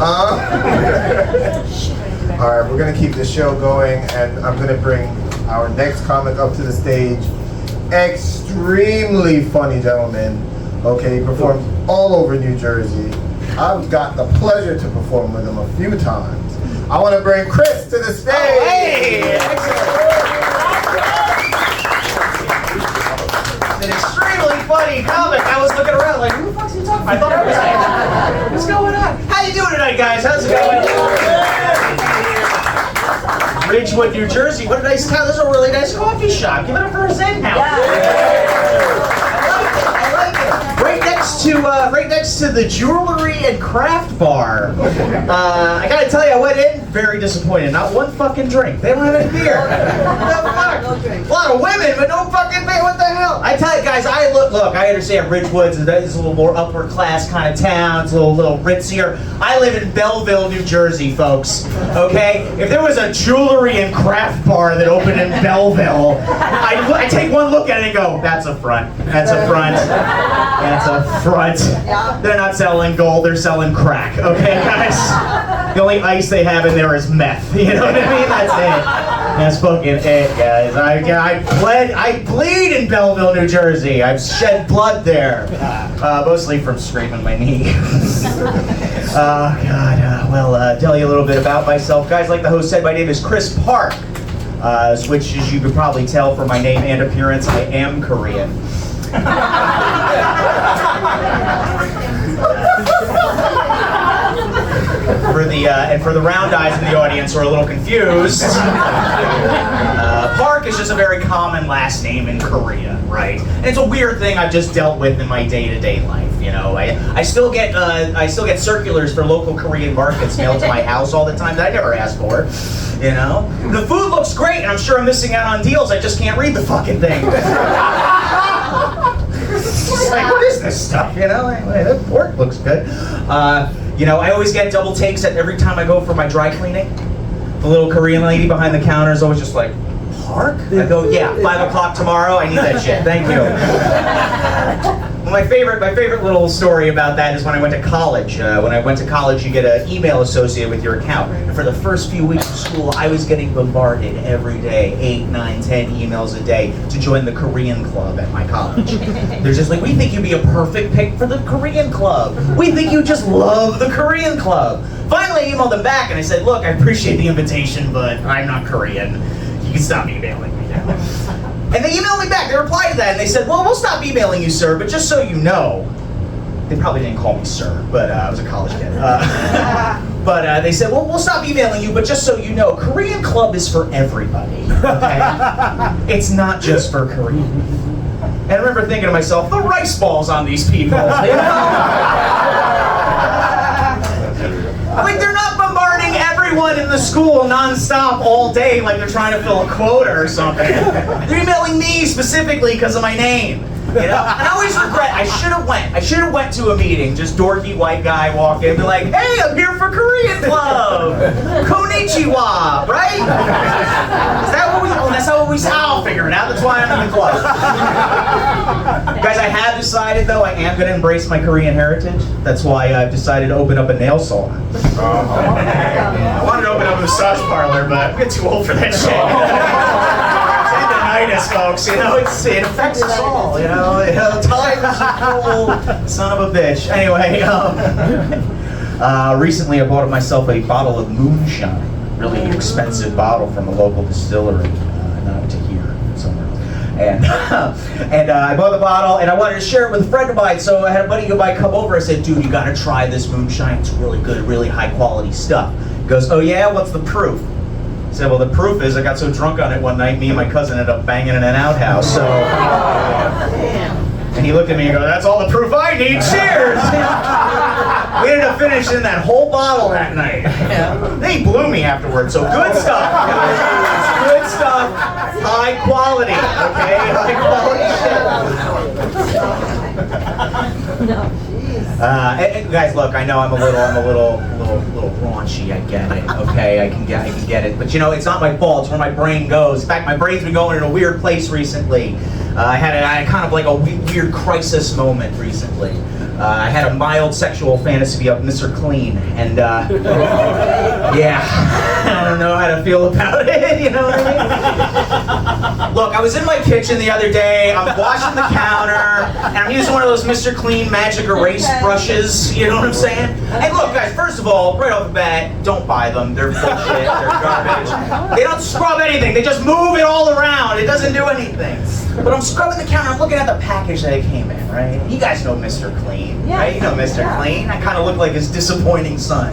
All right, we're gonna keep the show going, and I'm gonna bring our next comic up to the stage. Extremely funny gentleman. Okay, he performs all over New Jersey. I've got the pleasure to perform with him a few times. I want to bring Chris to the stage. Oh, hey! An extremely funny comic. I was looking around like, who the fuck's he talking about? I thought I was like, what's going on? How you doing tonight, guys? How's it going? Ridgewood, New Jersey. What a nice town. This is a really nice coffee shop. Give it up for a Zen house. I like it. Right next to the jewelry and craft bar. I gotta tell you, I went in very disappointed. Not one fucking drink. They don't have any beer. What the fuck? A lot of women, but no fucking beer. What the hell? I tell you guys, look. I understand Ridgewood's is a little more upper class kind of town. It's a little ritzier. I live in Belleville, New Jersey, folks. Okay, if there was a jewelry and craft bar that opened in Belleville, I take one look at it and go, that's a front. That's a front. That's a front. They're not selling gold, they're selling crack. Okay, guys? The only ice they have in there is meth. You know what I mean? That's it. That's fucking it, guys. I bleed in Belleville, New Jersey. I've shed blood there. Mostly from scraping my knee. Oh, God. Tell you a little bit about myself. Guys, like the host said, my name is Chris Park. Which, as you could probably tell from my name and appearance, I am Korean. For the round eyes in the audience who are a little confused, Park is just a very common last name in Korea, right? And it's a weird thing I've just dealt with in my day-to-day life. You know, I still get circulars for local Korean markets mailed to my house all the time that I never asked for. You know, the food looks great, and I'm sure I'm missing out on deals. I just can't read the fucking thing. It's like, what is this stuff? You know, that pork looks good. You know, I always get double takes at every time I go for my dry cleaning. The little Korean lady behind the counter is always just like, Park? I go, yeah, 5 o'clock tomorrow. I need that shit. Thank you. Well, my favorite little story about that is when I went to college. When I went to college, you get an email associated with your account. And for the first few weeks of school, I was getting bombarded every day, 8, 9, 10 emails a day to join the Korean club at my college. They're just like, we think you'd be a perfect pick for the Korean club. We think you just love the Korean club. Finally, I emailed them back and I said, look, I appreciate the invitation, but I'm not Korean. You can stop emailing me now. And they emailed me back. They replied to that and they said, well, we'll stop emailing you, sir, but just so you know, they probably didn't call me sir, but I was a college kid. But they said, well, we'll stop emailing you, but just so you know, Korean Club is for everybody, okay? It's not just for Korean. And I remember thinking to myself, the rice balls on these people, you know? Like, they're not bombarding everyone in the school nonstop all day like they're trying to fill a quota or something. They're emailing me specifically because of my name. You know? And I always regret, I should have went to a meeting, just dorky white guy walk in and be like, hey, I'm here for Korean Club! Konnichiwa, right? Is that what we, oh, that's how we, I'll figure it out, that's why I'm in the club. Guys, I have decided though, I am going to embrace my Korean heritage. That's why I've decided to open up a nail salon. I wanted to open up a massage parlor, but I'm getting too old for that shit. Folks, you know, it affects us all, you know, time is a cruel son of a bitch. Anyway, recently I bought myself a bottle of moonshine, really expensive bottle from a local distillery, not to here, somewhere. And I bought the bottle and I wanted to share it with a friend of mine, so I had a buddy come over. I said, dude, you gotta try this moonshine, it's really good, really high quality stuff. He goes, oh yeah, what's the proof? I said, well, the proof is I got so drunk on it one night, me and my cousin ended up banging in an outhouse, so... And he looked at me and goes, that's all the proof I need, cheers! We ended up finishing that whole bottle that night. They blew me afterwards, so good stuff, guys. Good stuff, high quality, okay? High quality shit. And guys, look, I know I'm a little raunchy. I get it. Okay, I can get it. But you know, it's not my fault. It's where my brain goes. In fact, my brain's been going in a weird place recently. I had kind of like a weird crisis moment recently. I had a mild sexual fantasy of Mr. Clean, and yeah, I don't know how to feel about it, you know what I mean? Look, I was in my kitchen the other day, I'm washing the counter, and I'm using one of those Mr. Clean magic erase brushes, you know what I'm saying? And look, guys, first of all, right off the bat, don't buy them, they're bullshit, they're garbage. They don't scrub anything, they just move it all around, it doesn't do anything. But I'm scrubbing the counter, I'm looking at the package that it came in, right? You guys know Mr. Clean, right? You know Mr. Clean. I kind of look like his disappointing son.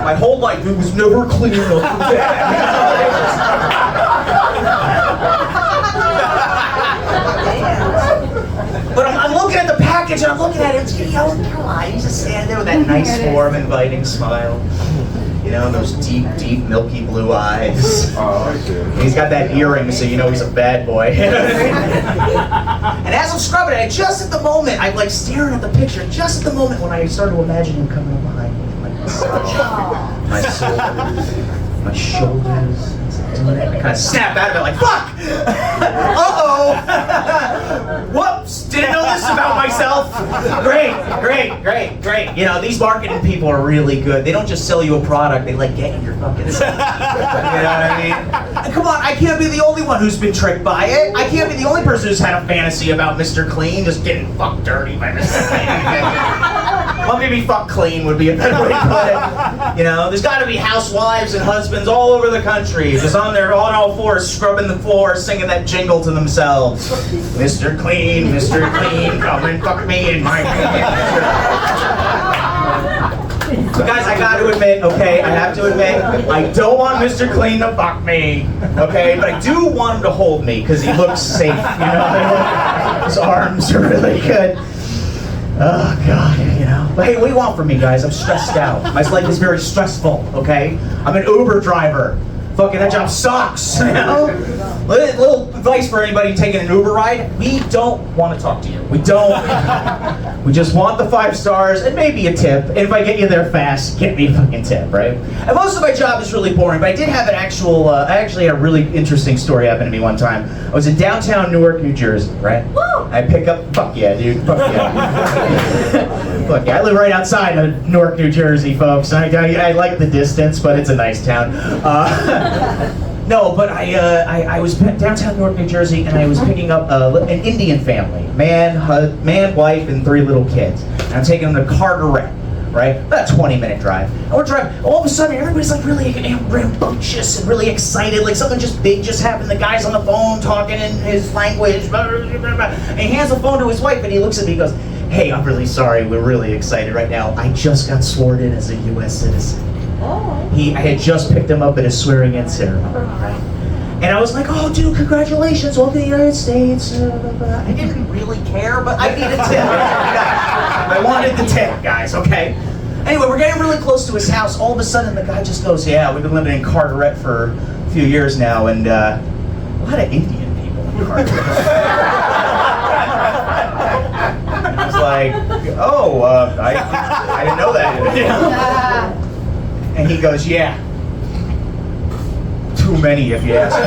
My whole life, it was never clean enough. But I'm looking at the package and I'm looking at him, you know, come on, he's just standing there with that nice, warm, inviting smile. You know, those deep, deep, milky blue eyes. Oh, I see. He's got that earring, so you know he's a bad boy. And as I'm scrubbing it, just at the moment, I'm like staring at the picture, just at the moment when I started to imagine him coming up behind me, like my shoulders. I kind of snap out of it like, fuck! Uh-oh! Whoops! Didn't know this about myself. Great. You know, these marketing people are really good. They don't just sell you a product, they like get in your fucking stuff. You know what I mean? And come on, I can't be the only one who's been tricked by it. I can't be the only person who's had a fantasy about Mr. Clean just getting fucked dirty by Mr. Clean. Well, maybe fuck clean would be a better way to put it. You know, there's got to be housewives and husbands all over the country, just on all fours, scrubbing the floor, singing that jingle to themselves. Mr. Clean, come and fuck me in my So guys, I got to admit, okay, I have to admit, I don't want Mr. Clean to fuck me, okay, but I do want him to hold me because he looks safe. You know, his arms are really good. Oh, God, you know. But hey, what do you want from me, guys? I'm stressed out. My life is very stressful, okay? I'm an Uber driver. Fucking that job sucks, you know? Little advice for anybody taking an Uber ride. We don't want to talk to you. We don't. We just want the 5 stars and maybe a tip. And if I get you there fast, get me a fucking tip, right? And most of my job is really boring, but I did have an actual, I actually had a really interesting story happen to me one time. I was in downtown Newark, New Jersey, right? I pick up, fuck yeah, dude, fuck yeah. Fuck yeah, I live right outside of Newark, New Jersey, folks. I like the distance, but it's a nice town. No, but I was downtown Newark, New Jersey, and I was picking up an Indian family, man, wife, and 3 little kids. And I'm taking them to Carteret, right? About a 20-minute drive. And we're driving. All of a sudden, everybody's like really rambunctious and really excited, like something just big just happened. The guy's on the phone talking in his language, blah, blah, blah, blah. And he hands the phone to his wife, and he looks at me, he goes, "Hey, I'm really sorry. We're really excited right now. I just got sworn in as a U.S. citizen." I had just picked him up at a swearing-in ceremony, right? And I was like, "Oh, dude, congratulations, welcome to the United States." I didn't really care, but I needed a tip. I wanted the tip, guys, okay? Anyway, we're getting really close to his house. All of a sudden, the guy just goes, "Yeah, we've been living in Carteret for a few years now, and a lot of Indian people in Carteret." I was like, "Oh, I didn't know that." And he goes, "Yeah, too many if you ask me."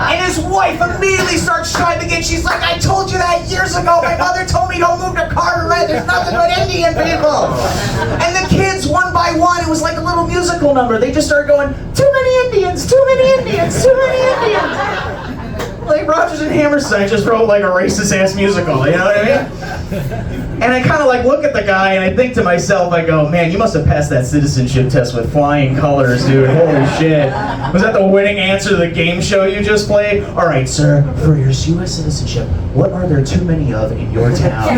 And his wife immediately starts chiming in. She's like, "I told you that years ago. My mother told me don't move to Carteret. There's nothing but Indian people." And the kids, one by one, it was like a little musical number. They just started going, "Too many Indians, too many Indians, too many Indians." Like Rodgers and Hammerstein just wrote like a racist ass musical, you know what I mean? And I kind of like look at the guy and I think to myself, I go, "Man, you must have passed that citizenship test with flying colors, dude. Holy shit. Was that the winning answer to the game show you just played? All right, sir, for your U.S. citizenship, what are there too many of in your town?"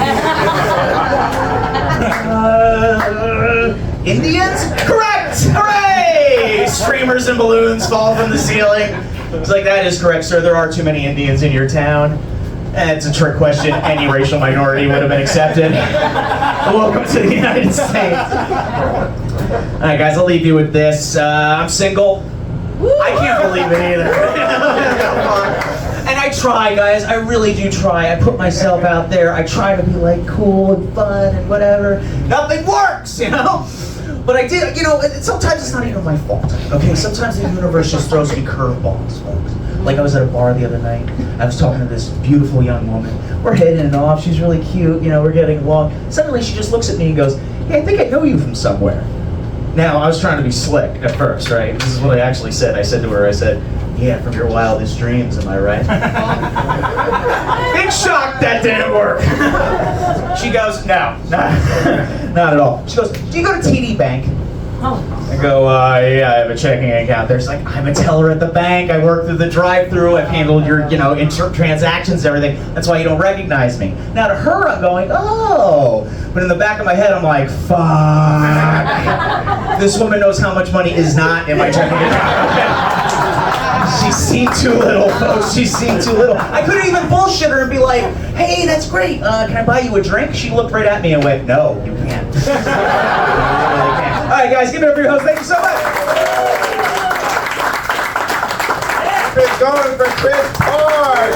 Indians? Correct! Hooray! Streamers and balloons fall from the ceiling. It's like, "That is correct, sir. There are too many Indians in your town." It's a trick question. Any racial minority would have been accepted. Welcome to the United States. All right, guys, I'll leave you with this. I'm single. I can't believe it either. And I try, guys. I really do try. I put myself out there. I try to be like cool and fun and whatever. Nothing works, you know? But I did, you know, sometimes it's not even my fault, okay? Sometimes the universe just throws me curveballs, folks. Like I was at a bar the other night. I was talking to this beautiful young woman. We're hitting it off. She's really cute. You know, we're getting along. Suddenly she just looks at me and goes, "Hey, I think I know you from somewhere." Now, I was trying to be slick at first, right? This is what I actually said. I said to her, I said, "Yeah, from your wildest dreams, am I right?" Big shock that didn't work. She goes, "No, not at all." She goes, "Do you go to TD Bank?" I go, "Yeah, I have a checking account there." She's like, "I'm a teller at the bank. I work through the drive-thru. I've handled your, transactions and everything. That's why you don't recognize me." Now to her, I'm going, "Oh." But in the back of my head, I'm like, "Fuck. This woman knows how much money is not in my checking account." She's seen too little, folks. She's seen too little. I couldn't even bullshit her and be like, "Hey, that's great. Can I buy you a drink?" She looked right at me and went, "No, you can't." You really can't. All right, guys, give it up for your host. Thank you so much. It's going for Chris Hard.